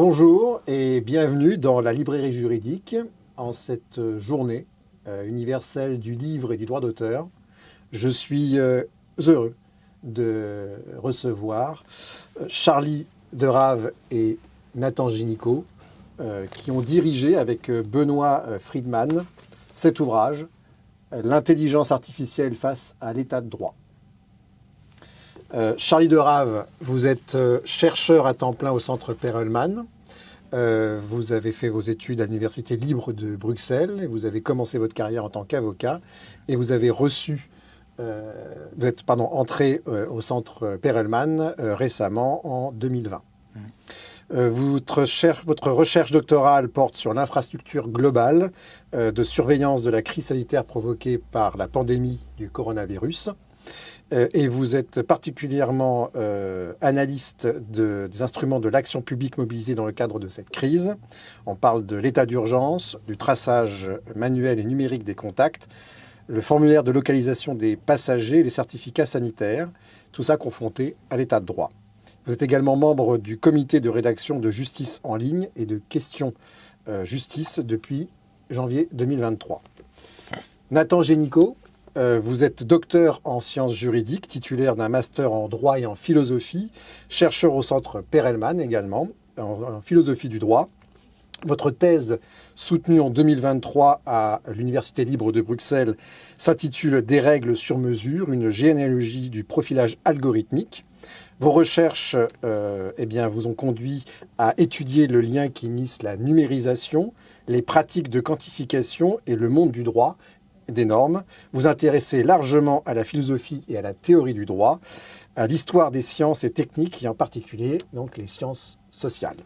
Bonjour et bienvenue dans la librairie juridique en cette journée universelle du livre et du droit d'auteur. Je suis heureux de recevoir Charlie Derave et Nathan Génicaud qui ont dirigé avec Benoît Friedman cet ouvrage, L'intelligence artificielle face à l'état de droit. Charlie Derave, vous êtes chercheur à temps plein au Centre Perelman. Vous avez fait vos études à l'Université libre de Bruxelles et vous avez commencé votre carrière en tant qu'avocat et vous avez vous êtes entré au Centre Perelman récemment en 2020. Votre recherche doctorale porte sur l'infrastructure globale de surveillance de la crise sanitaire provoquée par la pandémie du coronavirus. Et vous êtes particulièrement analyste des instruments de l'action publique mobilisés dans le cadre de cette crise. On parle de l'état d'urgence, du traçage manuel et numérique des contacts, le formulaire de localisation des passagers et les certificats sanitaires, tout ça confronté à l'état de droit. Vous êtes également membre du comité de rédaction de Justice en ligne et de Questions Justice depuis janvier 2023. Nathan Génicaud, vous êtes docteur en sciences juridiques, titulaire d'un master en droit et en philosophie, chercheur au Centre Perelman également, en philosophie du droit. Votre thèse, soutenue en 2023 à l'Université libre de Bruxelles, s'intitule « Des règles sur mesure, une généalogie du profilage algorithmique ». Vos recherches vous ont conduit à étudier le lien qui unisse la numérisation, les pratiques de quantification et le monde du droit, des normes. Vous intéressez largement à la philosophie et à la théorie du droit, à l'histoire des sciences et techniques et en particulier donc les sciences sociales.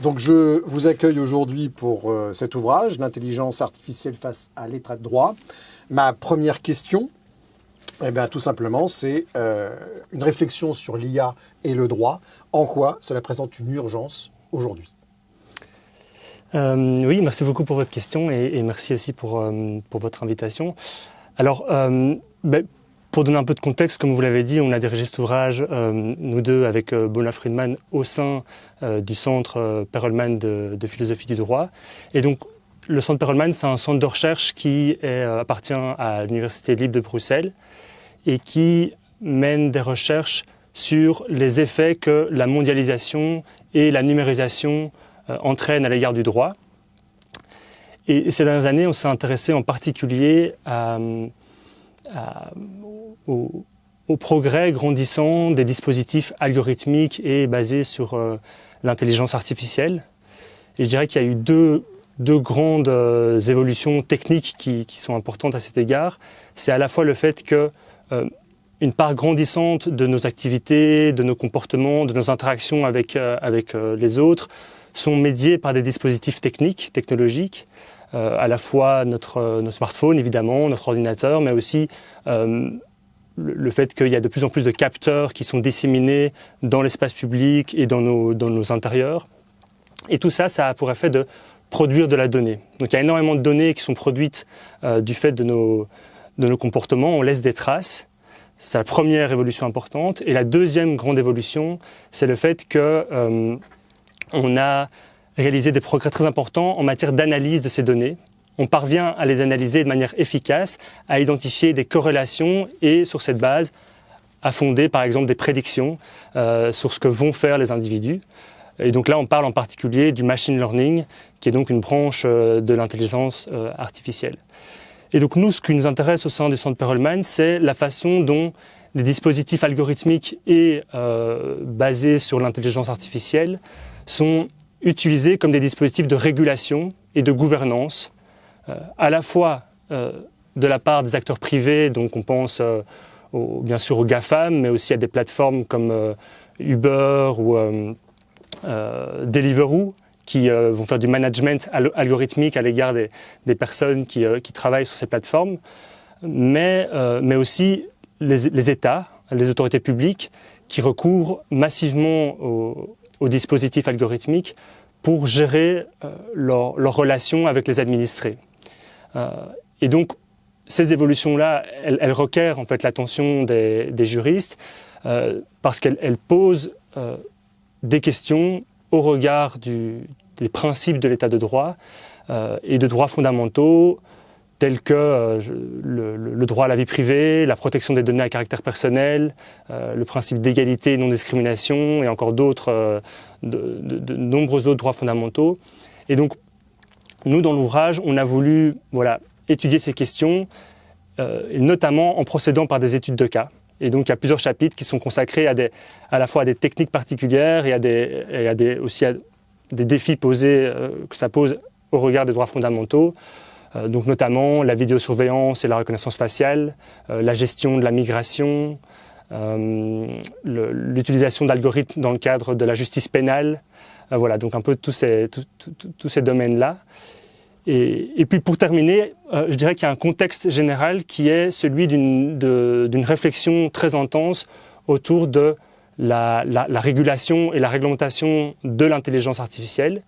Donc je vous accueille aujourd'hui pour cet ouvrage, L'intelligence artificielle face à l'état de droit. Ma première question, tout simplement, c'est une réflexion sur l'IA et le droit. En quoi cela présente une urgence aujourd'hui ? Oui, merci beaucoup pour votre question et merci aussi pour votre invitation. Alors, pour donner un peu de contexte, comme vous l'avez dit, on a dirigé cet ouvrage, nous deux, avec Benoît Friedman, au sein du Centre Perelman de philosophie du droit. Et donc, le Centre Perelman, c'est un centre de recherche qui appartient à l'Université libre de Bruxelles et qui mène des recherches sur les effets que la mondialisation et la numérisation entraîne à l'égard du droit. Et ces dernières années, on s'est intéressé en particulier au progrès grandissant des dispositifs algorithmiques et basés sur l'intelligence artificielle. Et je dirais qu'il y a eu deux grandes évolutions techniques qui sont importantes à cet égard. C'est à la fois le fait que une part grandissante de nos activités, de nos comportements, de nos interactions avec les autres sont médiés par des dispositifs technologiques, à la fois notre smartphone évidemment, notre ordinateur, mais aussi le fait qu'il y a de plus en plus de capteurs qui sont disséminés dans l'espace public et dans nos intérieurs. Et tout ça, ça a pour effet de produire de la donnée. Donc il y a énormément de données qui sont produites du fait de nos comportements, on laisse des traces. C'est la première évolution importante. Et la deuxième grande évolution, c'est le fait que on a réalisé des progrès très importants en matière d'analyse de ces données. On parvient à les analyser de manière efficace, à identifier des corrélations et, sur cette base, à fonder, par exemple, des prédictions sur ce que vont faire les individus. Et donc là, on parle en particulier du machine learning, qui est donc une branche de l'intelligence artificielle. Et donc nous, ce qui nous intéresse au sein du Centre Perelman, c'est la façon dont des dispositifs algorithmiques et basés sur l'intelligence artificielle sont utilisés comme des dispositifs de régulation et de gouvernance, à la fois de la part des acteurs privés, donc on pense bien sûr aux GAFAM, mais aussi à des plateformes comme Uber ou Deliveroo, qui vont faire du management algorithmique à l'égard des personnes qui travaillent sur ces plateformes, mais aussi les États, les autorités publiques, qui recourent massivement aux dispositifs algorithmiques pour gérer leurs relations avec les administrés. Et donc, ces évolutions-là, elles requièrent en fait l'attention des juristes parce qu'elles posent des questions au regard des principes de l'état de droit et de droits fondamentaux tels que le droit à la vie privée, la protection des données à caractère personnel, le principe d'égalité et non-discrimination et encore d'autres, de nombreux autres droits fondamentaux. Et donc, nous, dans l'ouvrage, on a voulu étudier ces questions, et notamment en procédant par des études de cas. Et donc, il y a plusieurs chapitres qui sont consacrés à la fois à des techniques particulières et aussi à des défis posés, que ça pose au regard des droits fondamentaux. Donc notamment la vidéosurveillance et la reconnaissance faciale, la gestion de la migration, l'utilisation d'algorithmes dans le cadre de la justice pénale. Donc un peu tous ces domaines-là. Et puis pour terminer, je dirais qu'il y a un contexte général qui est celui d'une réflexion très intense autour de la régulation et la réglementation de l'intelligence artificielle.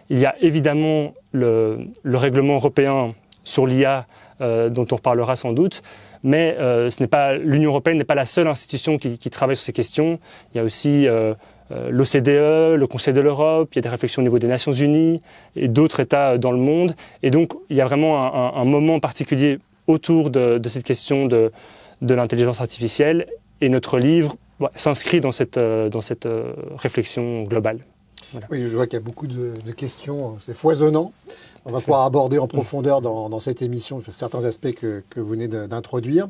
Il y a évidemment le règlement européen sur l'IA dont on reparlera sans doute, mais l'Union européenne n'est pas la seule institution qui travaille sur ces questions. Il y a aussi l'OCDE, le Conseil de l'Europe, il y a des réflexions au niveau des Nations Unies et d'autres États dans le monde. Et donc il y a vraiment un moment particulier autour de cette question de l'intelligence artificielle, et notre livre s'inscrit dans cette réflexion globale. Voilà. Oui, je vois qu'il y a beaucoup de questions, c'est foisonnant. On va pouvoir aborder en profondeur dans cette émission certains aspects que vous venez d'introduire.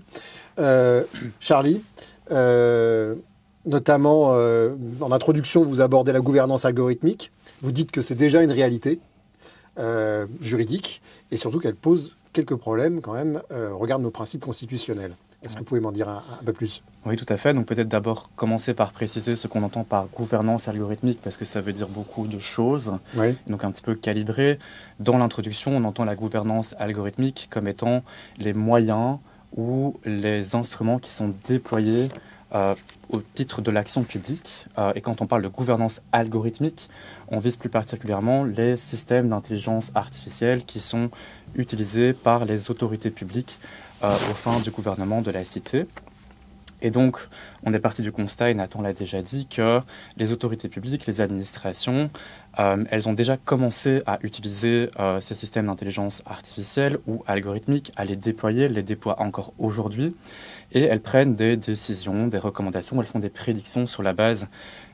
Charlie, notamment en introduction, vous abordez la gouvernance algorithmique. Vous dites que c'est déjà une réalité juridique et surtout qu'elle pose quelques problèmes quand même au regard de nos principes constitutionnels. Est-ce que vous pouvez m'en dire un peu plus ? Oui, tout à fait. Donc peut-être d'abord commencer par préciser ce qu'on entend par gouvernance algorithmique, parce que ça veut dire beaucoup de choses. Oui. Donc un petit peu calibré. Dans l'introduction, on entend la gouvernance algorithmique comme étant les moyens ou les instruments qui sont déployés au titre de l'action publique. Et quand on parle de gouvernance algorithmique, on vise plus particulièrement les systèmes d'intelligence artificielle qui sont utilisés par les autorités publiques aux fins du gouvernement de la cité. Et donc, on est parti du constat, et Nathan l'a déjà dit, que les autorités publiques, les administrations, elles ont déjà commencé à utiliser ces systèmes d'intelligence artificielle ou algorithmique, à les déployer, elles les déploient encore aujourd'hui, et elles prennent des décisions, des recommandations, elles font des prédictions sur la base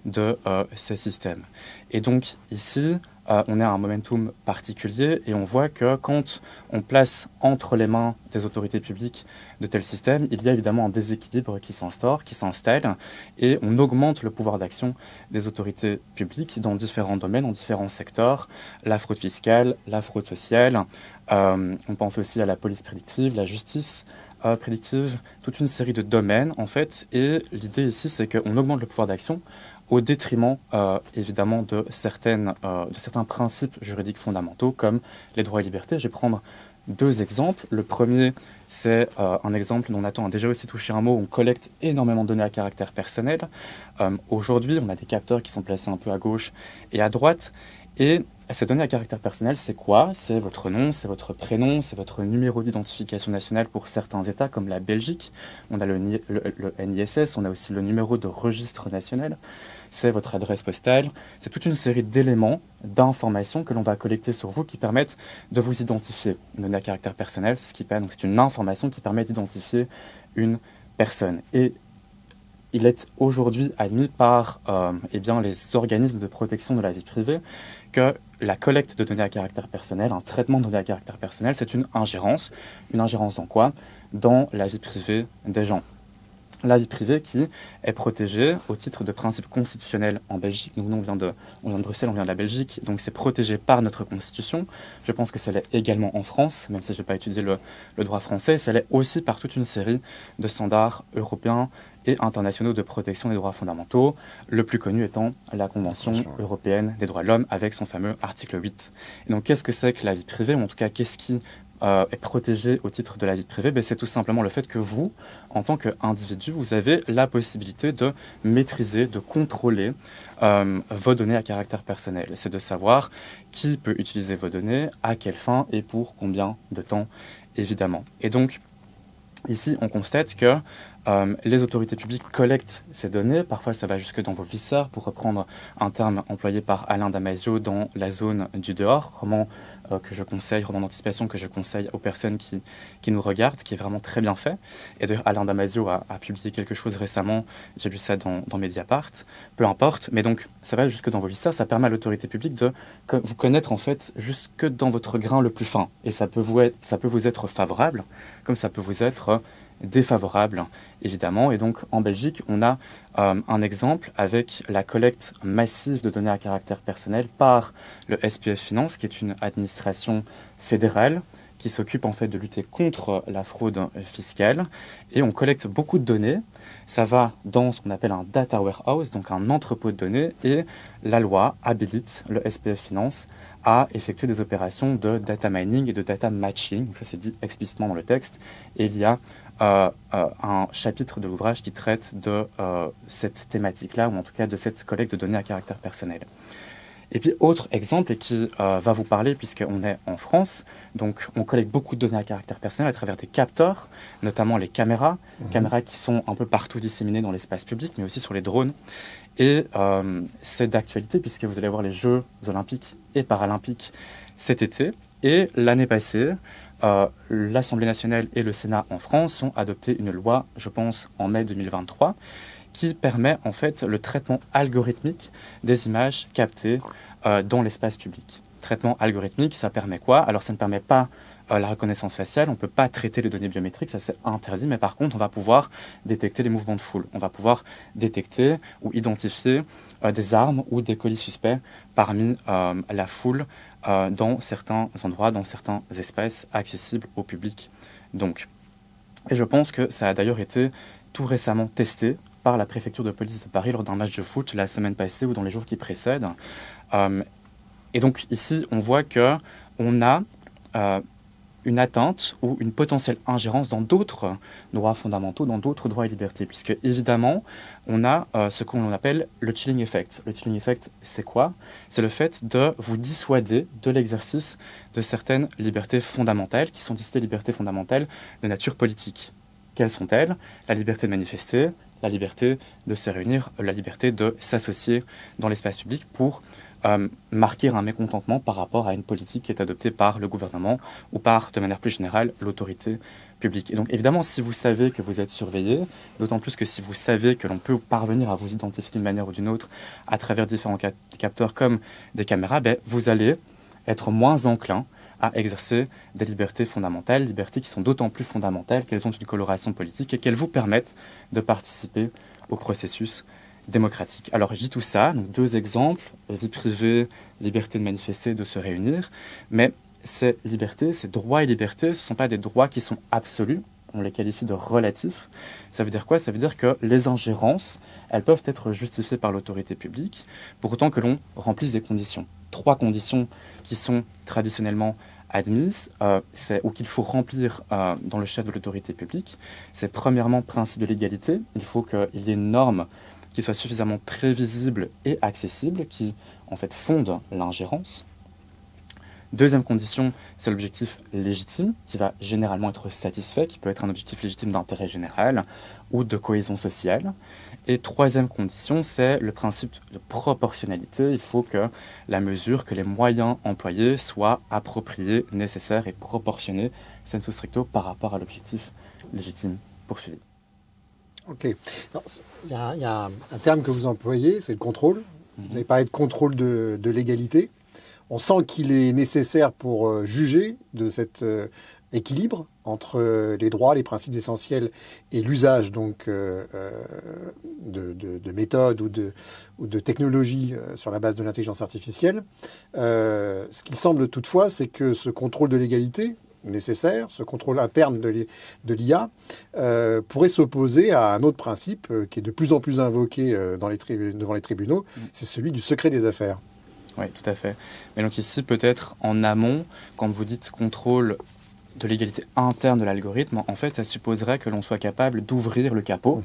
de ces systèmes. Et donc, ici, on est à un momentum particulier et on voit que quand on place entre les mains des autorités publiques de tels systèmes, il y a évidemment un déséquilibre qui s'installe et on augmente le pouvoir d'action des autorités publiques dans différents domaines, dans différents secteurs, la fraude fiscale, la fraude sociale, on pense aussi à la police prédictive, la justice prédictive, toute une série de domaines en fait, et l'idée ici c'est qu'on augmente le pouvoir d'action au détriment, évidemment, de certains principes juridiques fondamentaux, comme les droits et libertés. Je vais prendre deux exemples. Le premier, c'est un exemple dont Nathan a déjà aussi touché un mot. On collecte énormément de données à caractère personnel. Aujourd'hui, on a des capteurs qui sont placés un peu à gauche et à droite. Et ces données à caractère personnel, c'est quoi ? C'est votre nom, c'est votre prénom, c'est votre numéro d'identification nationale pour certains États, comme la Belgique. On a le NISS, on a aussi le numéro de registre national. C'est votre adresse postale. C'est toute une série d'éléments, d'informations que l'on va collecter sur vous qui permettent de vous identifier. Une donnée à caractère personnel, c'est ce qui permet. Donc c'est une information qui permet d'identifier une personne. Et il est aujourd'hui admis par les organismes de protection de la vie privée que la collecte de données à caractère personnel, un traitement de données à caractère personnel, c'est une ingérence. Une ingérence dans quoi ? Dans la vie privée des gens. La vie privée qui est protégée au titre de principes constitutionnels en Belgique. Donc nous, on vient de Bruxelles, on vient de la Belgique, donc c'est protégé par notre Constitution. Je pense que ça l'est également en France, même si je n'ai pas étudié le droit français. Ça l'est aussi par toute une série de standards européens et internationaux de protection des droits fondamentaux, le plus connu étant la Convention européenne des droits de l'homme avec son fameux article 8. Et donc qu'est-ce que c'est que la vie privée, ou en tout cas qu'est-ce qui est protégé au titre de la vie privée ? C'est tout simplement le fait que vous, en tant qu'individu, vous avez la possibilité de maîtriser, de contrôler vos données à caractère personnel. C'est de savoir qui peut utiliser vos données, à quelle fin et pour combien de temps, évidemment. Et donc, ici, on constate que Les autorités publiques collectent ces données, parfois ça va jusque dans vos viscères, pour reprendre un terme employé par Alain Damasio dans La zone du dehors, roman d'anticipation que je conseille aux personnes qui nous regardent, qui est vraiment très bien fait. Et d'ailleurs, Alain Damasio a publié quelque chose récemment, j'ai lu ça dans Mediapart, peu importe, mais donc ça va jusque dans vos viscères, ça permet à l'autorité publique de vous connaître en fait jusque dans votre grain le plus fin. Et ça peut vous être favorable, comme ça peut vous être défavorable, évidemment. Et donc, en Belgique, on a un exemple avec la collecte massive de données à caractère personnel par le SPF Finance, qui est une administration fédérale qui s'occupe en fait de lutter contre la fraude fiscale. Et on collecte beaucoup de données. Ça va dans ce qu'on appelle un data warehouse, donc un entrepôt de données. Et la loi habilite le SPF Finance à effectuer des opérations de data mining et de data matching. Donc ça, c'est dit explicitement dans le texte. Et il y a un chapitre de l'ouvrage qui traite de cette thématique-là, ou en tout cas de cette collecte de données à caractère personnel. Et puis, autre exemple, et qui va vous parler, puisqu'on est en France, donc on collecte beaucoup de données à caractère personnel à travers des capteurs, notamment les caméras, caméras qui sont un peu partout disséminées dans l'espace public, mais aussi sur les drones. Et c'est d'actualité, puisque vous allez voir les Jeux olympiques et paralympiques cet été. Et l'année passée, l'Assemblée nationale et le Sénat en France ont adopté une loi, je pense, en mai 2023, qui permet en fait le traitement algorithmique des images captées dans l'espace public. Traitement algorithmique, ça permet quoi? Alors ça ne permet pas la reconnaissance faciale, on ne peut pas traiter les données biométriques, ça c'est interdit, mais par contre on va pouvoir détecter les mouvements de foule, on va pouvoir détecter ou identifier des armes ou des colis suspects parmi la foule dans certains endroits, dans certains espaces accessibles au public. Donc, et je pense que ça a d'ailleurs été tout récemment testé par la préfecture de police de Paris lors d'un match de foot la semaine passée ou dans les jours qui précèdent. Et donc ici, on voit qu'on a une atteinte ou une potentielle ingérence dans d'autres droits fondamentaux, dans d'autres droits et libertés, puisque évidemment, on a ce qu'on appelle le chilling effect. Le chilling effect, c'est quoi? C'est le fait de vous dissuader de l'exercice de certaines libertés fondamentales, qui sont des libertés fondamentales de nature politique. Quelles sont-elles? La liberté de manifester, la liberté de se réunir, la liberté de s'associer dans l'espace public pour marquer un mécontentement par rapport à une politique qui est adoptée par le gouvernement ou par, de manière plus générale, l'autorité publique. Et donc, évidemment, si vous savez que vous êtes surveillé, d'autant plus que si vous savez que l'on peut parvenir à vous identifier d'une manière ou d'une autre à travers différents capteurs comme des caméras, vous allez être moins enclin à exercer des libertés fondamentales, libertés qui sont d'autant plus fondamentales qu'elles ont une coloration politique et qu'elles vous permettent de participer au processus démocratique. Alors je dis tout ça, donc 2 exemples, vie privée, liberté de manifester, de se réunir, mais ces libertés, ces droits et libertés, ce ne sont pas des droits qui sont absolus, on les qualifie de relatifs. Ça veut dire quoi? Ça veut dire que les ingérences, elles peuvent être justifiées par l'autorité publique, pour autant que l'on remplisse des conditions. 3 conditions qui sont traditionnellement admises, ou qu'il faut remplir dans le chef de l'autorité publique. C'est premièrement principe de l'égalité, il faut qu'il y ait une norme qui soit suffisamment prévisible et accessible, qui en fait fonde l'ingérence. Deuxième condition, c'est l'objectif légitime, qui va généralement être satisfait, qui peut être un objectif légitime d'intérêt général ou de cohésion sociale. Et troisième condition, c'est le principe de proportionnalité. Il faut que la mesure, que les moyens employés soient appropriés, nécessaires et proportionnés, sensu stricto, par rapport à l'objectif légitime poursuivi. Ok. Il y a un terme que vous employez, c'est le contrôle. Vous avez parlé de contrôle de légalité. On sent qu'il est nécessaire pour juger de cet équilibre entre les droits, les principes essentiels et l'usage donc de méthodes ou de technologies sur la base de l'intelligence artificielle. Ce qu'il semble toutefois, c'est que ce contrôle de légalité nécessaire, ce contrôle interne de l'IA, pourrait s'opposer à un autre principe qui est de plus en plus invoqué devant les tribunaux, c'est celui du secret des affaires. Oui, tout à fait. Mais donc ici, peut-être en amont, quand vous dites contrôle de l'égalité interne de l'algorithme, en fait, ça supposerait que l'on soit capable d'ouvrir le capot.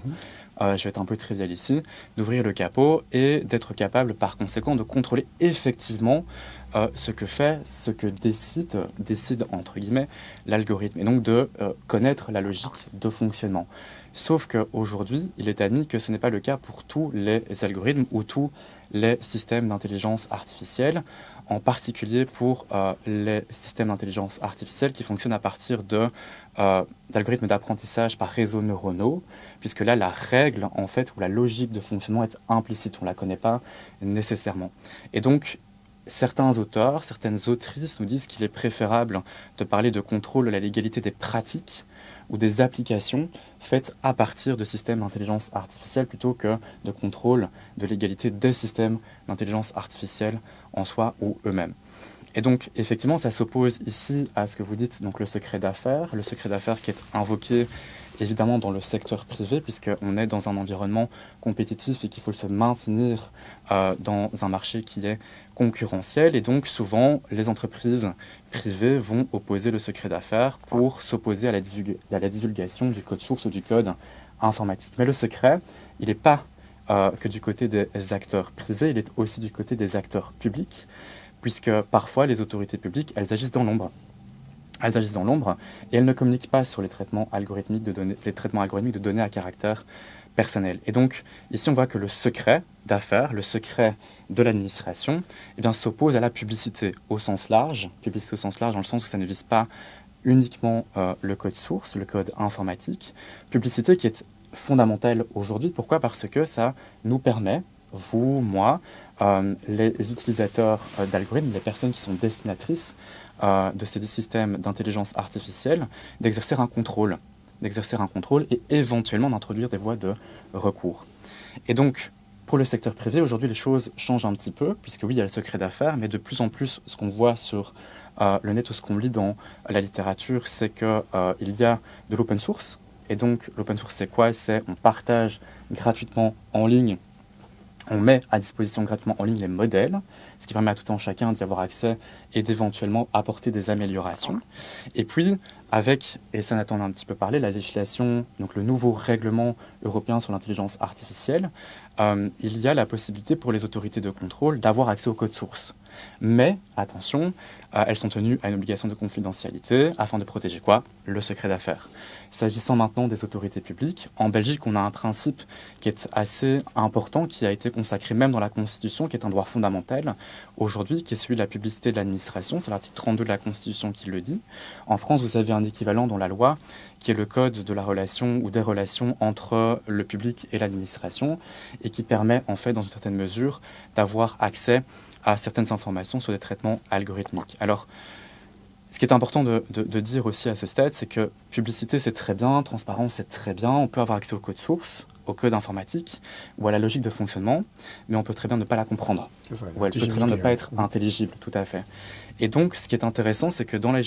Je vais être un peu trivial ici, d'ouvrir le capot et d'être capable, par conséquent, de contrôler effectivement ce que fait, ce que décide entre guillemets, l'algorithme, et donc de connaître la logique de fonctionnement. Sauf qu'aujourd'hui, il est admis que ce n'est pas le cas pour tous les algorithmes ou tous les systèmes d'intelligence artificielle, en particulier pour les systèmes d'intelligence artificielle qui fonctionnent à partir d'algorithmes d'apprentissage par réseaux neuronaux, puisque là, la règle, en fait, ou la logique de fonctionnement est implicite, on ne la connaît pas nécessairement. Et donc, certains auteurs, certaines autrices nous disent qu'il est préférable de parler de contrôle de la légalité des pratiques ou des applications faites à partir de systèmes d'intelligence artificielle plutôt que de contrôle de l'égalité des systèmes d'intelligence artificielle en soi ou eux-mêmes. Et donc, effectivement, ça s'oppose ici à ce que vous dites, donc le secret d'affaires qui est invoqué évidemment dans le secteur privé, puisqu'on est dans un environnement compétitif et qu'il faut se maintenir dans un marché qui est concurrentiel. Et donc, souvent, les entreprises privées vont opposer le secret d'affaires pour s'opposer à la divulgation du code source ou du code informatique. Mais le secret, il n'est pas que du côté des acteurs privés, il est aussi du côté des acteurs publics, puisque parfois les autorités publiques, elles agissent dans l'ombre. Elles agissent dans l'ombre et elles ne communiquent pas sur les traitements algorithmiques de données à caractère personnel. Et donc, ici, on voit que le secret d'affaires, le secret de l'administration, s'oppose à la publicité au sens large. Publicité au sens large dans le sens où ça ne vise pas uniquement le code source, le code informatique. Publicité qui est fondamentale aujourd'hui. Pourquoi ? Parce que ça nous permet, vous, moi, les utilisateurs d'algorithmes, les personnes qui sont destinatrices de ces systèmes d'intelligence artificielle, d'exercer un contrôle et éventuellement d'introduire des voies de recours. Et donc, pour le secteur privé, aujourd'hui, les choses changent un petit peu, puisque oui, il y a le secret d'affaires, mais de plus en plus, ce qu'on voit sur le net ou ce qu'on lit dans la littérature, c'est qu'il y a de l'open source. Et donc, l'open source, c'est quoi ? C'est on partage gratuitement en ligne. On met à disposition gratuitement en ligne les modèles, ce qui permet à tout un chacun d'y avoir accès et d'éventuellement apporter des améliorations. Et puis, et ça Nathan en a un petit peu parlé, la législation, donc le nouveau règlement européen sur l'intelligence artificielle, il y a la possibilité pour les autorités de contrôle d'avoir accès au code source. Mais, attention, elles sont tenues à une obligation de confidentialité afin de protéger quoi ? Le secret d'affaires. S'agissant maintenant des autorités publiques, en Belgique, on a un principe qui est assez important, qui a été consacré même dans la Constitution, qui est un droit fondamental aujourd'hui, qui est celui de la publicité de l'administration. C'est l'article 32 de la Constitution qui le dit. En France, vous avez un équivalent dans la loi, qui est le code de la relation ou des relations entre le public et l'administration, et qui permet, en fait, dans une certaine mesure, d'avoir accès à certaines informations sur des traitements algorithmiques. Alors, ce qui est important de dire aussi à ce stade, c'est que publicité, c'est très bien, transparence, c'est très bien, on peut avoir accès au code source, au code informatique ou à la logique de fonctionnement, mais on peut très bien ne pas la comprendre. Ou elle peut très bien ne pas être intelligible, tout à fait. Et donc, ce qui est intéressant, c'est que dans la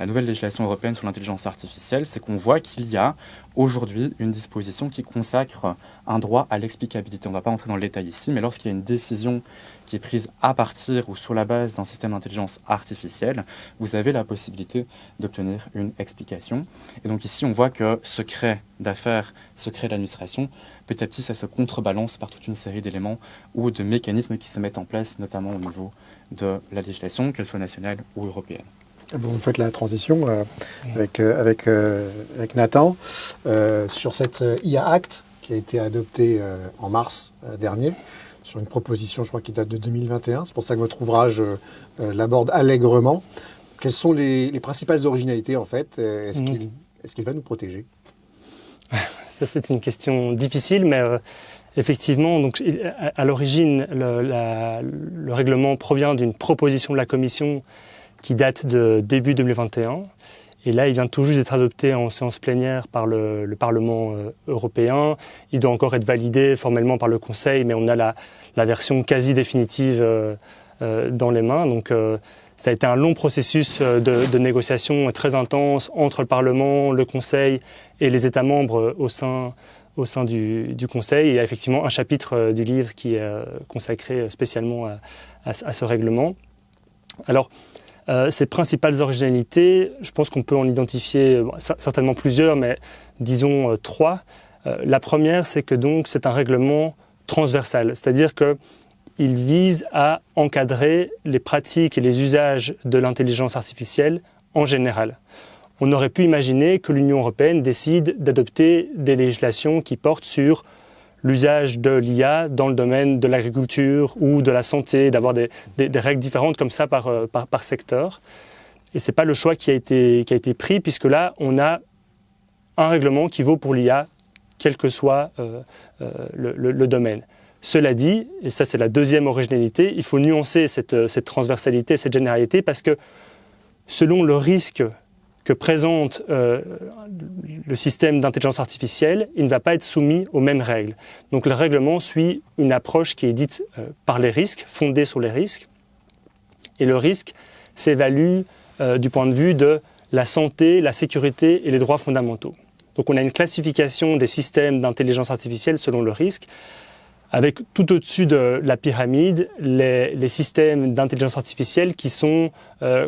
nouvelle législation européenne sur l'intelligence artificielle, c'est qu'on voit qu'il y a aujourd'hui une disposition qui consacre un droit à l'explicabilité. On ne va pas entrer dans le détail ici, mais lorsqu'il y a une décision qui est prise à partir ou sur la base d'un système d'intelligence artificielle, vous avez la possibilité d'obtenir une explication. Et donc ici, on voit que secret d'affaires, secret de l'administration, petit à petit, ça se contrebalance par toute une série d'éléments ou de mécanismes qui se mettent en place, notamment au niveau de la législation, qu'elle soit nationale ou européenne. Bon, vous faites la transition avec Nathan sur cette IA Act qui a été adoptée en mars dernier, sur une proposition, je crois, qui date de 2021. C'est pour ça que votre ouvrage l'aborde allègrement. Quelles sont les principales originalités, en fait ? Est-ce qu'il va nous protéger ? Ça, c'est une question difficile, mais effectivement, donc, à l'origine, le règlement provient d'une proposition de la Commission qui date de début 2021. Et là, il vient tout juste d'être adopté en séance plénière par le Parlement européen. Il doit encore être validé formellement par le Conseil, mais on a la version quasi définitive dans les mains. Donc, ça a été un long processus de négociation très intense entre le Parlement, le Conseil et les États membres au sein du Conseil. Il y a effectivement un chapitre du livre qui est consacré spécialement à ce règlement. Alors, ces principales originalités, je pense qu'on peut en identifier certainement plusieurs, mais disons 3. La première, c'est que donc c'est un règlement transversal, c'est-à-dire qu'il vise à encadrer les pratiques et les usages de l'intelligence artificielle en général. on aurait pu imaginer que l'Union européenne décide d'adopter des législations qui portent sur l'usage de l'IA dans le domaine de l'agriculture ou de la santé, d'avoir des règles différentes comme ça par secteur. Et ce n'est pas le choix qui a été pris, puisque là, on a un règlement qui vaut pour l'IA, quel que soit le domaine. Cela dit, et ça c'est la deuxième originalité, il faut nuancer cette transversalité, cette généralité, parce que selon le risque que présente le système d'intelligence artificielle, il ne va pas être soumis aux mêmes règles. Donc le règlement suit une approche qui est dite par les risques, fondée sur les risques, et le risque s'évalue du point de vue de la santé, la sécurité et les droits fondamentaux. Donc on a une classification des systèmes d'intelligence artificielle selon le risque, avec tout au-dessus de la pyramide les systèmes d'intelligence artificielle qui sont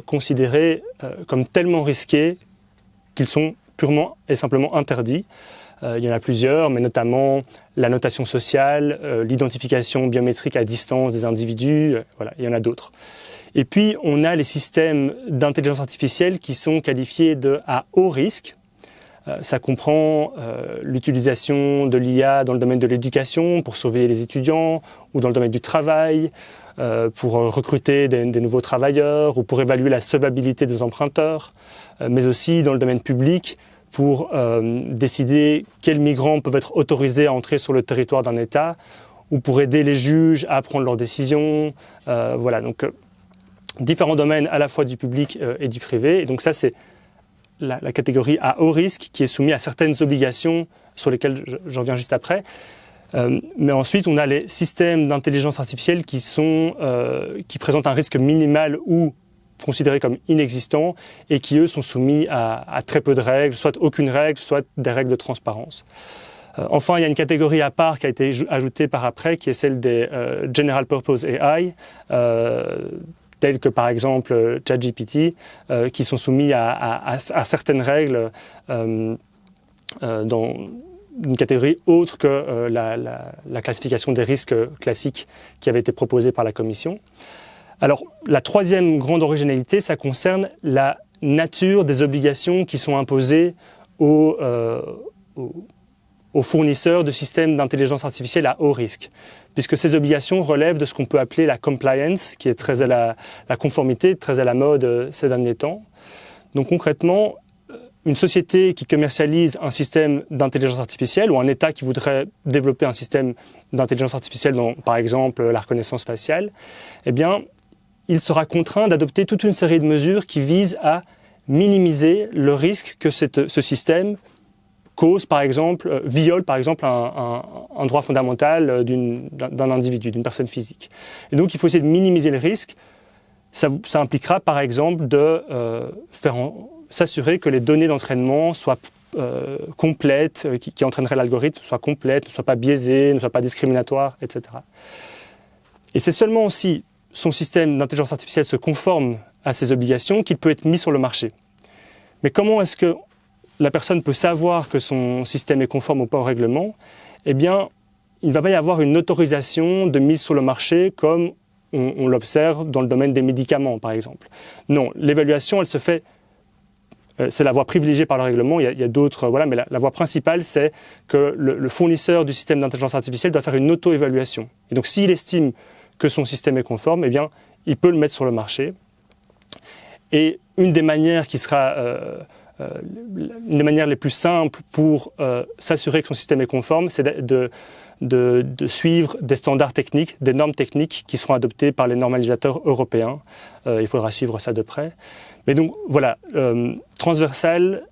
considérés comme tellement risqués qu'ils sont purement et simplement interdits. Il y en a plusieurs, mais notamment la notation sociale, l'identification biométrique à distance des individus, voilà, il y en a d'autres. Et puis on a les systèmes d'intelligence artificielle qui sont qualifiés à haut risque. Ça comprend l'utilisation de l'IA dans le domaine de l'éducation pour surveiller les étudiants, ou dans le domaine du travail, pour recruter des nouveaux travailleurs, ou pour évaluer la solvabilité des emprunteurs, mais aussi dans le domaine public pour décider quels migrants peuvent être autorisés à entrer sur le territoire d'un État, ou pour aider les juges à prendre leurs décisions. Voilà, donc différents domaines à la fois du public et du privé. Et donc ça, c'est la catégorie à haut risque qui est soumise à certaines obligations sur lesquelles je reviens juste après. Mais ensuite, on a les systèmes d'intelligence artificielle qui présentent un risque minimal ou considérés comme inexistants et qui, eux, sont soumis à très peu de règles, soit aucune règle, soit des règles de transparence. Enfin, il y a une catégorie à part qui a été ajoutée par après, qui est celle des General Purpose AI, tels que par exemple ChatGPT, qui sont soumis à certaines règles dans une catégorie autre que la classification des risques classiques qui avait été proposée par la Commission. Alors, la troisième grande originalité, ça concerne la nature des obligations qui sont imposées aux fournisseurs de systèmes d'intelligence artificielle à haut risque, puisque ces obligations relèvent de ce qu'on peut appeler la compliance, qui est très à la conformité, très à la mode ces derniers temps. Donc concrètement, une société qui commercialise un système d'intelligence artificielle ou un État qui voudrait développer un système d'intelligence artificielle dans, par exemple, la reconnaissance faciale, eh bien, il sera contraint d'adopter toute une série de mesures qui visent à minimiser le risque que ce système cause, par exemple, viole, par exemple, un droit fondamental d'un individu, d'une personne physique. Et donc, il faut essayer de minimiser le risque. Ça impliquera, par exemple, de s'assurer que les données d'entraînement soient complètes, qui entraîneraient l'algorithme, soient complètes, ne soient pas biaisées, ne soient pas discriminatoires, etc. Et c'est seulement si son système d'intelligence artificielle se conforme à ces obligations qu'il peut être mis sur le marché. Mais comment est-ce que la personne peut savoir que son système est conforme ou pas au règlement? Eh bien, il ne va pas y avoir une autorisation de mise sur le marché comme on l'observe dans le domaine des médicaments, par exemple. Non, l'évaluation, elle se fait, c'est la voie privilégiée par le règlement, il y a d'autres, voilà, mais la voie principale, c'est que le fournisseur du système d'intelligence artificielle doit faire une auto-évaluation. Et donc, s'il estime que son système est conforme, eh bien, il peut le mettre sur le marché. Et une des manières qui sera une des manières les plus simples pour s'assurer que son système est conforme, c'est de suivre des standards techniques, des normes techniques qui seront adoptées par les normalisateurs européens. Il faudra suivre ça de près. Mais donc voilà, transversal,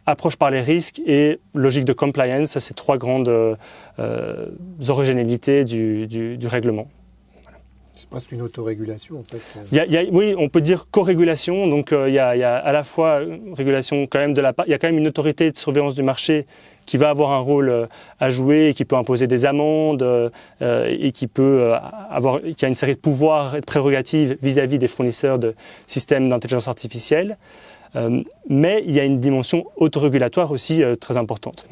approche par les risques et logique de compliance, ça, c'est trois grandes originalités du règlement. C'est presque une autorégulation en fait. Oui, on peut dire co-régulation. Donc il y a à la fois régulation quand même il y a quand même une autorité de surveillance du marché qui va avoir un rôle à jouer, et qui peut imposer des amendes et qui a une série de pouvoirs et de prérogatives vis-à-vis des fournisseurs de systèmes d'intelligence artificielle. Mais il y a une dimension autorégulatoire aussi très importante.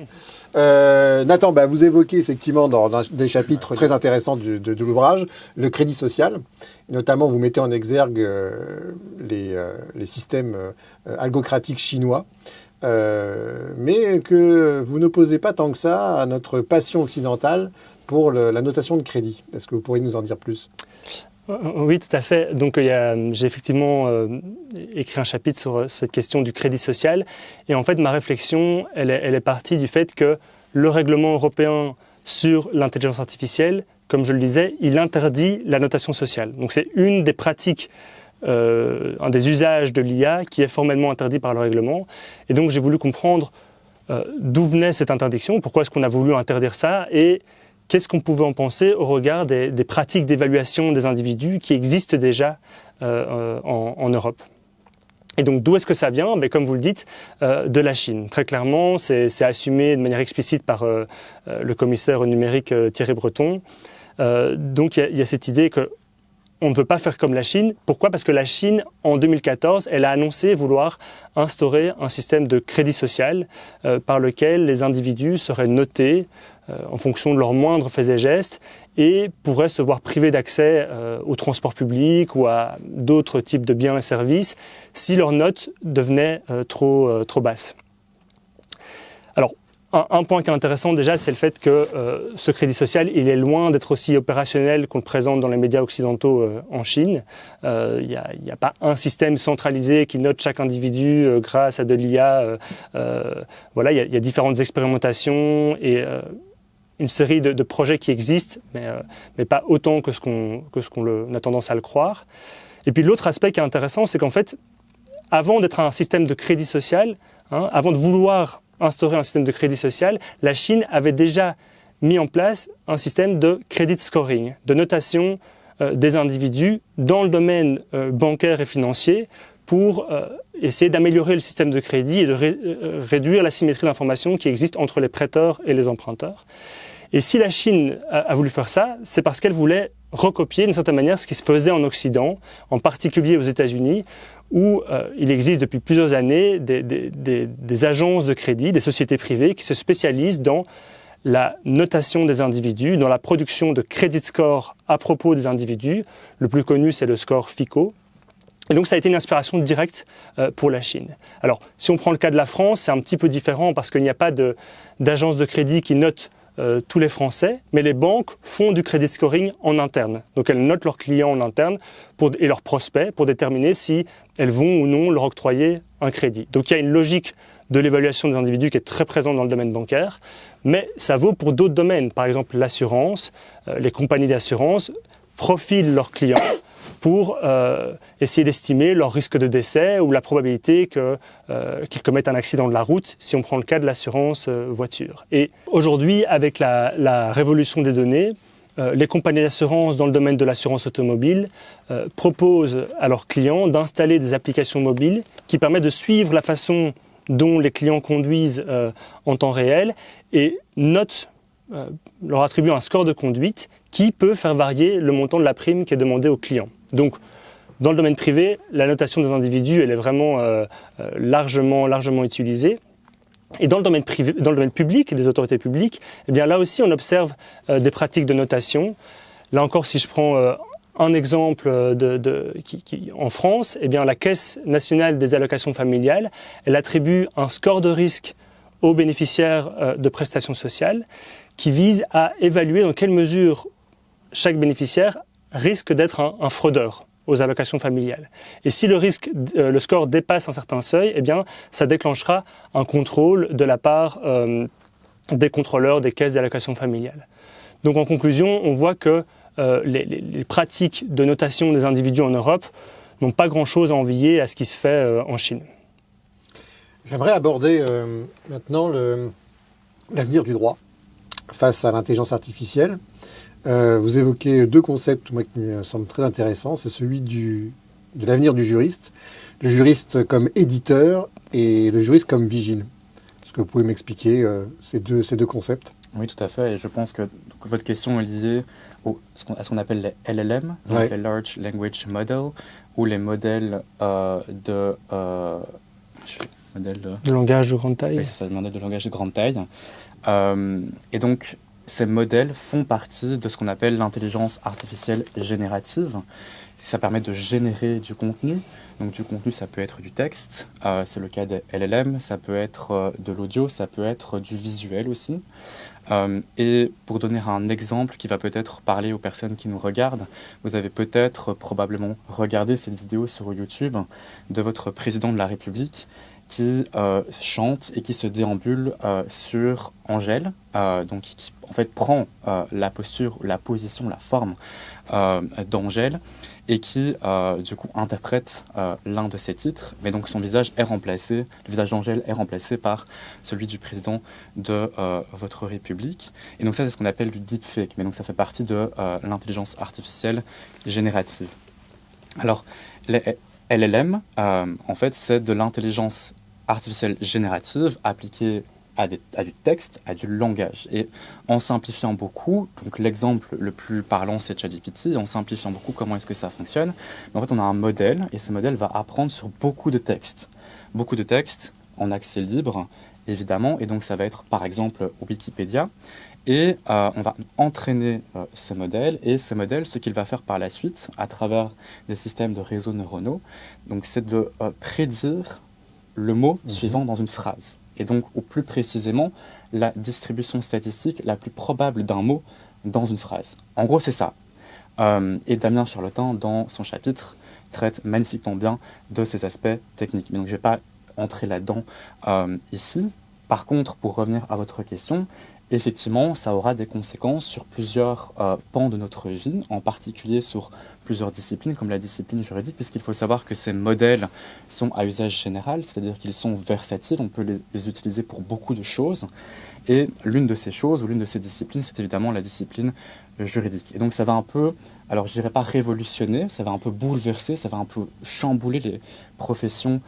Nathan, vous évoquez effectivement dans des chapitres très intéressants de l'ouvrage le crédit social. Notamment, vous mettez en exergue les systèmes algocratiques chinois, mais que vous n'opposez pas tant que ça à notre passion occidentale pour la notation de crédit. Est-ce que vous pourriez nous en dire plus ? Oui, tout à fait. Donc, j'ai effectivement écrit un chapitre sur cette question du crédit social. Et en fait, ma réflexion, elle est partie du fait que le règlement européen sur l'intelligence artificielle, comme je le disais, il interdit la notation sociale. Donc, c'est une des pratiques, un des usages de l'IA qui est formellement interdit par le règlement. Et donc, j'ai voulu comprendre d'où venait cette interdiction, pourquoi est-ce qu'on a voulu interdire ça et qu'est-ce qu'on pouvait en penser au regard des pratiques d'évaluation des individus qui existent déjà en Europe. Et donc, d'où est-ce que ça vient ? Comme vous le dites, de la Chine. Très clairement, c'est assumé de manière explicite par le commissaire au numérique Thierry Breton. Donc, il y a cette idée qu'on ne veut pas faire comme la Chine. Pourquoi ? Parce que la Chine, en 2014, elle a annoncé vouloir instaurer un système de crédit social par lequel les individus seraient notés en fonction de leurs moindres faits et gestes et pourraient se voir privés d'accès au transport public ou à d'autres types de biens et services si leurs notes devenaient trop basses. Alors, un point qui est intéressant déjà, c'est le fait que ce crédit social, il est loin d'être aussi opérationnel qu'on le présente dans les médias occidentaux en Chine. Il n'y a pas un système centralisé qui note chaque individu grâce à de l'IA. Voilà, il y a différentes expérimentations et une série de projets qui existent, mais pas autant que ce qu'on a tendance à le croire. Et puis l'autre aspect qui est intéressant, c'est qu'en fait, avant d'être un système de crédit social, avant de vouloir instaurer un système de crédit social, la Chine avait déjà mis en place un système de credit scoring, de notation des individus dans le domaine bancaire et financier pour essayer d'améliorer le système de crédit et de réduire l'asymétrie d'information qui existe entre les prêteurs et les emprunteurs. Et si la Chine a voulu faire ça, c'est parce qu'elle voulait recopier d'une certaine manière ce qui se faisait en Occident, en particulier aux États-Unis, où il existe depuis plusieurs années des agences de crédit, des sociétés privées qui se spécialisent dans la notation des individus, dans la production de credit score à propos des individus. Le plus connu, c'est le score FICO. Et donc, ça a été une inspiration directe pour la Chine. Alors, si on prend le cas de la France, c'est un petit peu différent parce qu'il n'y a pas d'agence de crédit qui note tous les Français, mais les banques font du credit scoring en interne. Donc, elles notent leurs clients en interne et leurs prospects pour déterminer si elles vont ou non leur octroyer un crédit. Donc, il y a une logique de l'évaluation des individus qui est très présente dans le domaine bancaire, mais ça vaut pour d'autres domaines. Par exemple, l'assurance, les compagnies d'assurance profilent leurs clients pour essayer d'estimer leur risque de décès ou la probabilité qu'ils commettent un accident de la route, si on prend le cas de l'assurance voiture. Et aujourd'hui, avec la révolution des données, les compagnies d'assurance dans le domaine de l'assurance automobile proposent à leurs clients d'installer des applications mobiles qui permettent de suivre la façon dont les clients conduisent en temps réel et leur attribuent un score de conduite qui peut faire varier le montant de la prime qui est demandée aux clients. Donc, dans le domaine privé, la notation des individus, elle est vraiment largement utilisée. Et dans le domaine public, des autorités publiques, eh bien là aussi, on observe des pratiques de notation. Là encore, si je prends un exemple en France, eh bien la Caisse nationale des allocations familiales, elle attribue un score de risque aux bénéficiaires de prestations sociales qui vise à évaluer dans quelle mesure chaque bénéficiaire risque d'être un fraudeur aux allocations familiales. Et si le score dépasse un certain seuil, eh bien, ça déclenchera un contrôle de la part des contrôleurs des caisses d'allocations familiales. Donc en conclusion, on voit que les pratiques de notation des individus en Europe n'ont pas grand-chose à envier à ce qui se fait en Chine. J'aimerais aborder maintenant l'avenir du droit face à l'intelligence artificielle. Vous évoquez deux concepts qui me semblent très intéressants. C'est celui de l'avenir du juriste, le juriste comme éditeur et le juriste comme vigile. Est-ce que vous pouvez m'expliquer ces deux concepts ? Oui, tout à fait. Et je pense que votre question est liée à ce qu'on appelle les LLM, les Large Language Model, ou les modèles de Je fais modèle de langage de grande taille. Oui, c'est ça, le modèle de langage de grande taille. Et donc, ces modèles font partie de ce qu'on appelle l'intelligence artificielle générative. Ça permet de générer du contenu. Donc du contenu, ça peut être du texte, c'est le cas des LLM, ça peut être de l'audio, ça peut être du visuel aussi. Et pour donner un exemple qui va peut-être parler aux personnes qui nous regardent, vous avez peut-être probablement regardé cette vidéo sur YouTube de votre président de la République qui chante et qui se déambule sur Angèle, donc qui en fait prend la posture, la position, la forme d'Angèle et qui du coup interprète l'un de ses titres, mais donc son visage est remplacé, le visage d'Angèle est remplacé par celui du président de votre République. Et donc ça c'est ce qu'on appelle du deepfake, mais donc ça fait partie de l'intelligence artificielle générative. Alors les LLM, en fait c'est de l'intelligence artificielle générative appliquée à du texte, à du langage. Et en simplifiant beaucoup, donc l'exemple le plus parlant c'est ChatGPT, en simplifiant beaucoup comment est-ce que ça fonctionne, mais en fait on a un modèle et ce modèle va apprendre sur beaucoup de textes en accès libre évidemment, et donc ça va être par exemple Wikipédia. Et on va entraîner ce modèle, et ce modèle, ce qu'il va faire par la suite, à travers des systèmes de réseaux neuronaux, donc c'est de prédire le mot suivant dans une phrase. Et donc, ou plus précisément, la distribution statistique la plus probable d'un mot dans une phrase. En gros, c'est ça. Et Damien Charlotin, dans son chapitre, traite magnifiquement bien de ces aspects techniques. Mais donc, je ne vais pas entrer là-dedans ici. Par contre, pour revenir à votre question, effectivement, ça aura des conséquences sur plusieurs pans de notre vie, en particulier sur plusieurs disciplines, comme la discipline juridique, puisqu'il faut savoir que ces modèles sont à usage général, c'est-à-dire qu'ils sont versatiles, on peut les utiliser pour beaucoup de choses. Et l'une de ces choses, ou l'une de ces disciplines, c'est évidemment la discipline juridique. Et donc ça va un peu, alors je dirais pas révolutionner, ça va un peu bouleverser, ça va un peu chambouler les professions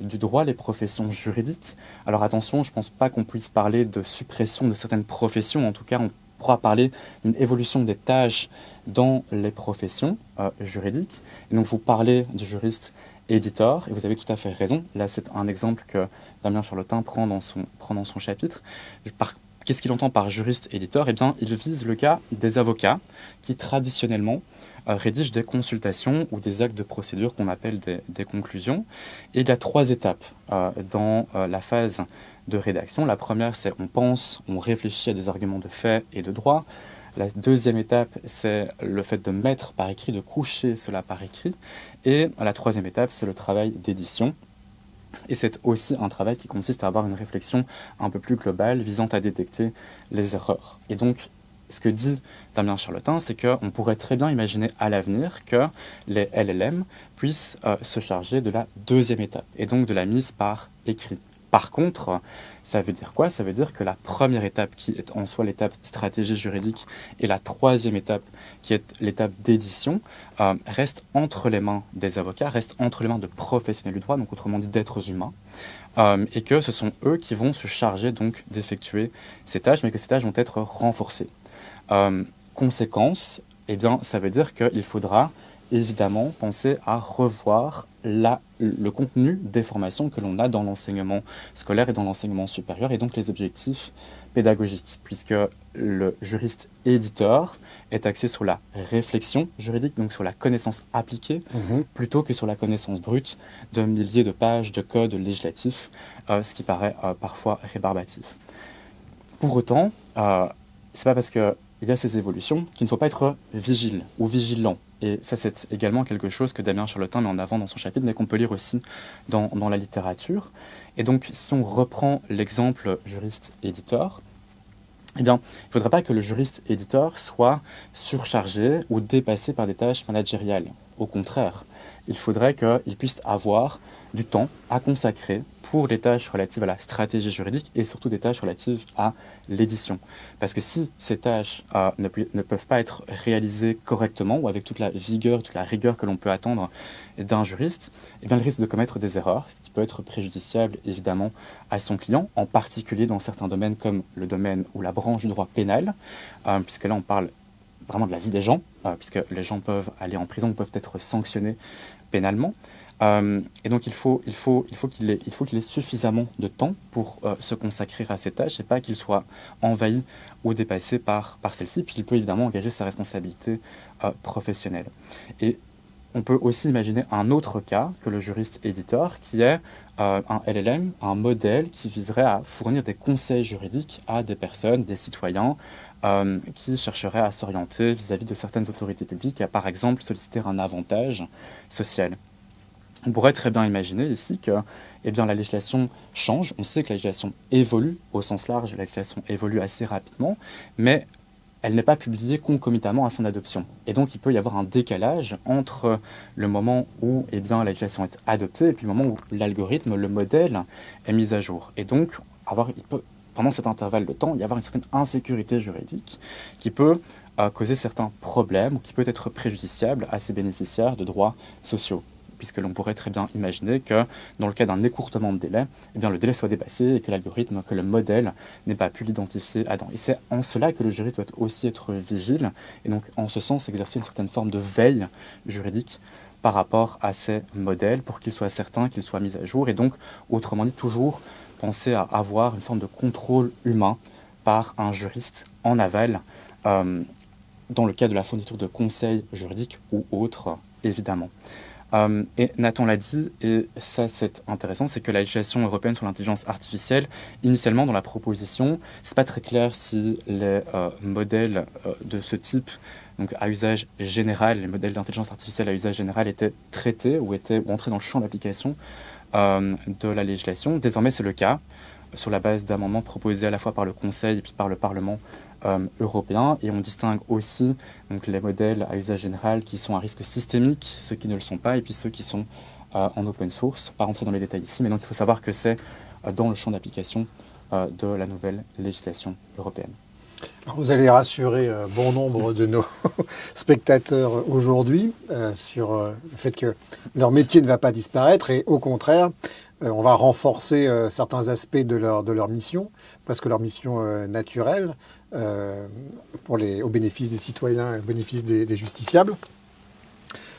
du droit, les professions juridiques. Alors attention, je ne pense pas qu'on puisse parler de suppression de certaines professions, en tout cas on pourra parler d'une évolution des tâches dans les professions juridiques. Et donc vous parlez de juriste éditeur, et vous avez tout à fait raison. Là c'est un exemple que Damien Charlotin prend dans son chapitre. Qu'est-ce qu'il entend par juriste-éditeur ? Eh bien, il vise le cas des avocats qui, traditionnellement, rédigent des consultations ou des actes de procédure qu'on appelle des conclusions. Et il y a 3 étapes dans la phase de rédaction. La première, c'est on pense, on réfléchit à des arguments de fait et de droit. La deuxième étape, c'est le fait de mettre par écrit, de coucher cela par écrit. Et la troisième étape, c'est le travail d'édition. Et c'est aussi un travail qui consiste à avoir une réflexion un peu plus globale visant à détecter les erreurs. Et donc, ce que dit Damien Charlotin, c'est qu'on pourrait très bien imaginer à l'avenir que les LLM puissent se charger de la deuxième étape, et donc de la mise par écrit. Par contre, ça veut dire quoi ? Ça veut dire que la première étape, qui est en soi l'étape stratégie juridique, et la troisième étape, qui est l'étape d'édition, reste entre les mains des avocats, reste entre les mains de professionnels du droit, donc autrement dit d'êtres humains, et que ce sont eux qui vont se charger donc d'effectuer ces tâches, mais que ces tâches vont être renforcées. Conséquence, eh bien, ça veut dire qu'il faudra évidemment penser à revoir le contenu des formations que l'on a dans l'enseignement scolaire et dans l'enseignement supérieur, et donc les objectifs pédagogiques, puisque le juriste éditeur est axé sur la réflexion juridique, donc sur la connaissance appliquée, plutôt que sur la connaissance brute de milliers de pages de code législatif, ce qui paraît parfois rébarbatif. Pour autant, c'est pas parce qu'il y a ces évolutions qu'il ne faut pas être vigile ou vigilant. Et ça, c'est également quelque chose que Damien Charlotin met en avant dans son chapitre, mais qu'on peut lire aussi dans la littérature. Et donc, si on reprend l'exemple juriste-éditeur, eh bien, il ne faudrait pas que le juriste-éditeur soit surchargé ou dépassé par des tâches managériales. Au contraire, il faudrait qu'il puisse avoir du temps à consacrer pour les tâches relatives à la stratégie juridique et surtout des tâches relatives à l'édition. Parce que si ces tâches ne peuvent pas être réalisées correctement ou avec toute la vigueur, toute la rigueur que l'on peut attendre d'un juriste, eh bien, il risque de commettre des erreurs, ce qui peut être préjudiciable évidemment à son client, en particulier dans certains domaines comme le domaine ou la branche du droit pénal, puisque là on parle vraiment de la vie des gens, puisque les gens peuvent aller en prison, peuvent être sanctionnés pénalement. Et donc il faut qu'il ait suffisamment de temps pour se consacrer à ces tâches et pas qu'il soit envahi ou dépassé par celle-ci. Puis il peut évidemment engager sa responsabilité professionnelle. Et on peut aussi imaginer un autre cas que le juriste éditeur, qui est un LLM, un modèle qui viserait à fournir des conseils juridiques à des personnes, des citoyens, qui chercheraient à s'orienter vis-à-vis de certaines autorités publiques, et à par exemple solliciter un avantage social. On pourrait très bien imaginer ici que la législation change. On sait que la législation évolue au sens large, la législation évolue assez rapidement, mais elle n'est pas publiée concomitamment à son adoption. Et donc, il peut y avoir un décalage entre le moment où la législation est adoptée et puis le moment où l'algorithme, le modèle, est mis à jour. Et donc, il peut, pendant cet intervalle de temps, y avoir une certaine insécurité juridique qui peut causer certains problèmes ou qui peut être préjudiciable à ces bénéficiaires de droits sociaux. Puisque l'on pourrait très bien imaginer que, dans le cas d'un écourtement de délai, le délai soit dépassé et que l'algorithme, que le modèle n'ait pas pu l'identifier à temps. Et c'est en cela que le juriste doit aussi être vigile, et donc en ce sens exercer une certaine forme de veille juridique par rapport à ces modèles pour qu'ils soient certains qu'ils soient mis à jour, et donc, autrement dit, toujours penser à avoir une forme de contrôle humain par un juriste en aval, dans le cas de la fourniture de conseils juridiques ou autres, évidemment. Et Nathan l'a dit, et ça c'est intéressant, c'est que la législation européenne sur l'intelligence artificielle, initialement dans la proposition, c'est pas très clair si les modèles de ce type, donc à usage général, les modèles d'intelligence artificielle à usage général étaient traités ou entrés dans le champ d'application de la législation. Désormais c'est le cas, sur la base d'amendements proposés à la fois par le Conseil et puis par le Parlement européen, et on distingue aussi donc, les modèles à usage général qui sont à risque systémique, ceux qui ne le sont pas, et puis ceux qui sont en open source. Pas rentrer dans les détails ici, mais donc il faut savoir que c'est dans le champ d'application de la nouvelle législation européenne. Alors, vous allez rassurer bon nombre de nos spectateurs aujourd'hui sur le fait que leur métier ne va pas disparaître, et au contraire, on va renforcer certains aspects de leur mission, parce que leur mission naturelle, au bénéfice des citoyens et au bénéfice des justiciables.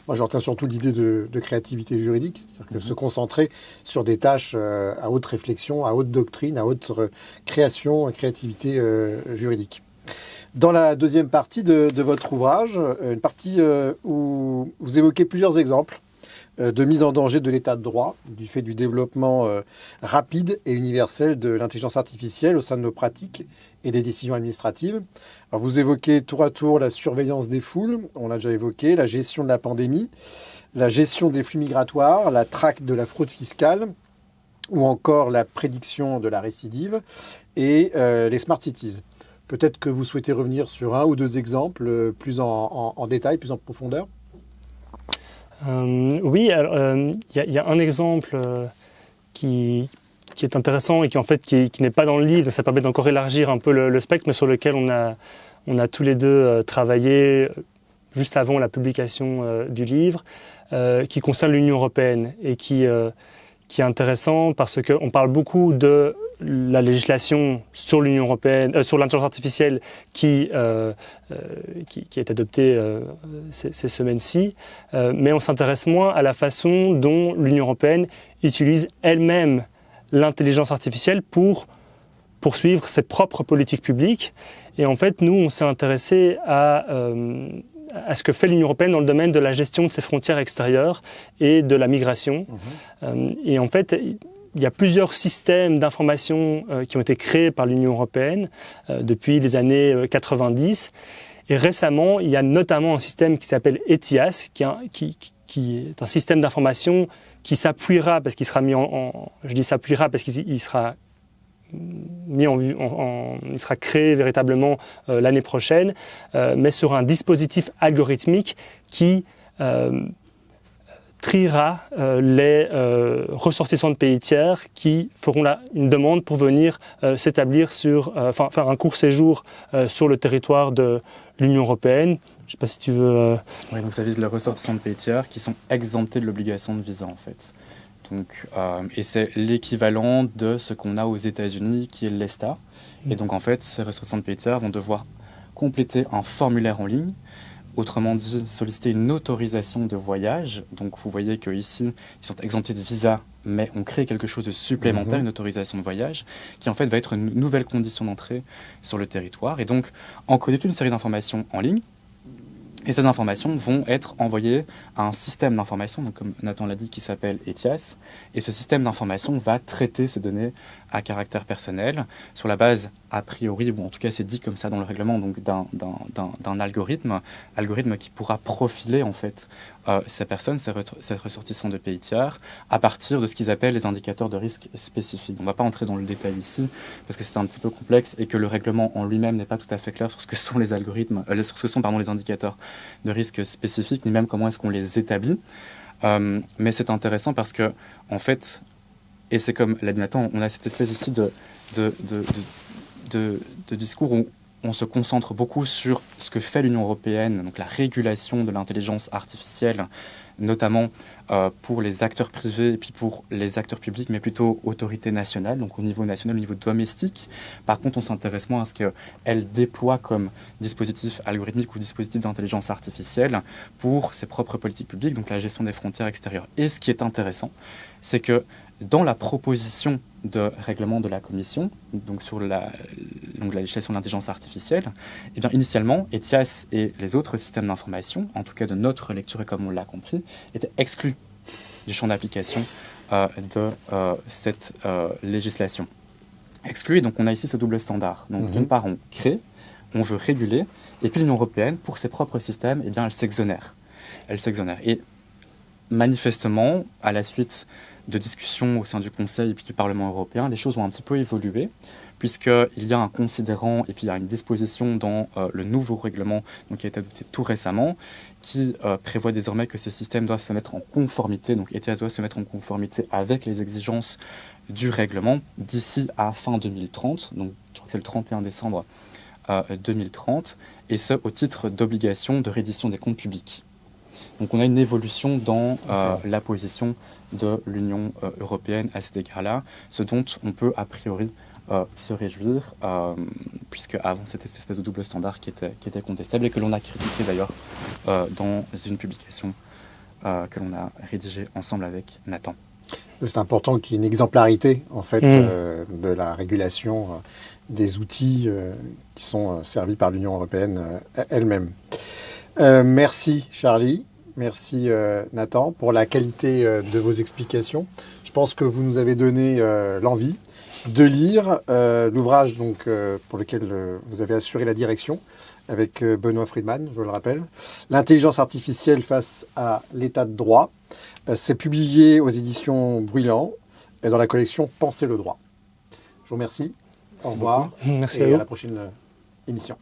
Moi, je retiens surtout l'idée de créativité juridique, c'est-à-dire que se concentrer sur des tâches à haute réflexion, à haute doctrine, à haute création et créativité juridique. Dans la deuxième partie de votre ouvrage, une partie où vous évoquez plusieurs exemples de mise en danger de l'état de droit du fait du développement rapide et universel de l'intelligence artificielle au sein de nos pratiques et des décisions administratives. Alors vous évoquez tour à tour la surveillance des foules, on l'a déjà évoqué, la gestion de la pandémie, la gestion des flux migratoires, la traque de la fraude fiscale, ou encore la prédiction de la récidive et les smart cities. Peut-être que vous souhaitez revenir sur un ou deux exemples plus en détail, plus en profondeur. Oui, il y a un exemple qui est intéressant et qui n'est pas dans le livre. Ça permet d'encore élargir un peu le spectre, mais sur lequel on a tous les deux travaillé juste avant la publication du livre, qui concerne l'Union européenne et qui est intéressant parce qu'on parle beaucoup de la législation sur l'Union européenne, sur l'intelligence artificielle qui est adoptée ces semaines-ci, mais on s'intéresse moins à la façon dont l'Union européenne utilise elle-même l'intelligence artificielle pour poursuivre ses propres politiques publiques. Et en fait, nous, on s'est intéressé à ce que fait l'Union européenne dans le domaine de la gestion de ses frontières extérieures et de la migration. Et en fait, il y a plusieurs systèmes d'information qui ont été créés par l'Union européenne depuis les années 90. Et récemment, il y a notamment un système qui s'appelle ETIAS, qui est un système d'information qui s'appuiera, parce qu'il sera mis je dis s'appuiera parce qu'il sera il sera créé véritablement l'année prochaine, mais sur un dispositif algorithmique qui triera les ressortissants de pays tiers qui feront une demande pour venir s'établir faire un court séjour sur le territoire de l'Union européenne. Je ne sais pas si tu veux... Oui, donc ça vise les ressortissants de pays tiers qui sont exemptés de l'obligation de visa, en fait. Donc, et c'est l'équivalent de ce qu'on a aux États-Unis, qui est l'ESTA. Et donc, en fait, ces ressortissants de pays tiers vont devoir compléter un formulaire en ligne autrement dit solliciter une autorisation de voyage. Donc vous voyez qu'ici, ils sont exemptés de visa, mais on crée quelque chose de supplémentaire, une autorisation de voyage, qui en fait va être une nouvelle condition d'entrée sur le territoire. Et donc encoder toute une série d'informations en ligne. Et ces informations vont être envoyées à un système d'information, donc comme Nathan l'a dit, qui s'appelle ETIAS. Et ce système d'information va traiter ces données à caractère personnel sur la base, a priori, ou en tout cas c'est dit comme ça dans le règlement, donc d'un algorithme qui pourra profiler en fait ces personnes, ces ressortissants de pays tiers, à partir de ce qu'ils appellent les indicateurs de risque spécifiques. On ne va pas entrer dans le détail ici, parce que c'est un petit peu complexe et que le règlement en lui-même n'est pas tout à fait clair sur ce que sont les algorithmes, sur ce que sont les indicateurs de risque spécifiques, ni même comment est-ce qu'on les établit. Mais c'est intéressant parce que, en fait, et c'est comme l'a dit Nathan, on a cette espèce ici de discours où on se concentre beaucoup sur ce que fait l'Union européenne, donc la régulation de l'intelligence artificielle, notamment pour les acteurs privés et puis pour les acteurs publics, mais plutôt autorité nationale, donc au niveau national, au niveau domestique. Par contre, on s'intéresse moins à ce qu'elle déploie comme dispositif algorithmique ou dispositif d'intelligence artificielle pour ses propres politiques publiques, donc la gestion des frontières extérieures. Et ce qui est intéressant, c'est que dans la proposition de règlement de la Commission, donc sur la législation de l'intelligence artificielle, eh bien, initialement, ETIAS et les autres systèmes d'information, en tout cas de notre lecture et comme on l'a compris, étaient exclus du champ d'application de cette législation. Exclus, et donc on a ici ce double standard. Donc d'une part, on crée, on veut réguler, et puis l'Union européenne, pour ses propres systèmes, eh bien, elle s'exonère. Elle s'exonère. Et manifestement, à la suite de discussions au sein du Conseil et puis du Parlement européen, les choses ont un petit peu évolué, puisqu'il y a un considérant et puis il y a une disposition dans le nouveau règlement donc, qui a été adopté tout récemment, qui prévoit désormais que ces systèmes doivent se mettre en conformité, donc ETIAS doit se mettre en conformité avec les exigences du règlement d'ici à fin 2030, donc je crois que c'est le 31 décembre 2030, et ce au titre d'obligation de reddition des comptes publics. Donc on a une évolution dans la position de l'Union européenne à cet égard-là, ce dont on peut a priori se réjouir, puisque avant c'était cette espèce de double standard qui était contestable et que l'on a critiqué d'ailleurs dans une publication que l'on a rédigée ensemble avec Nathan. C'est important qu'il y ait une exemplarité en fait de la régulation des outils qui sont servis par l'Union européenne elle-même. Merci Charlie. Merci Nathan pour la qualité de vos explications. Je pense que vous nous avez donné l'envie de lire l'ouvrage donc, pour lequel vous avez assuré la direction avec Benoît Friedman, je le rappelle. L'intelligence artificielle face à l'état de droit. C'est publié aux éditions Bruylant et dans la collection Penser le droit. Je vous remercie. Au revoir. Merci et à la prochaine émission.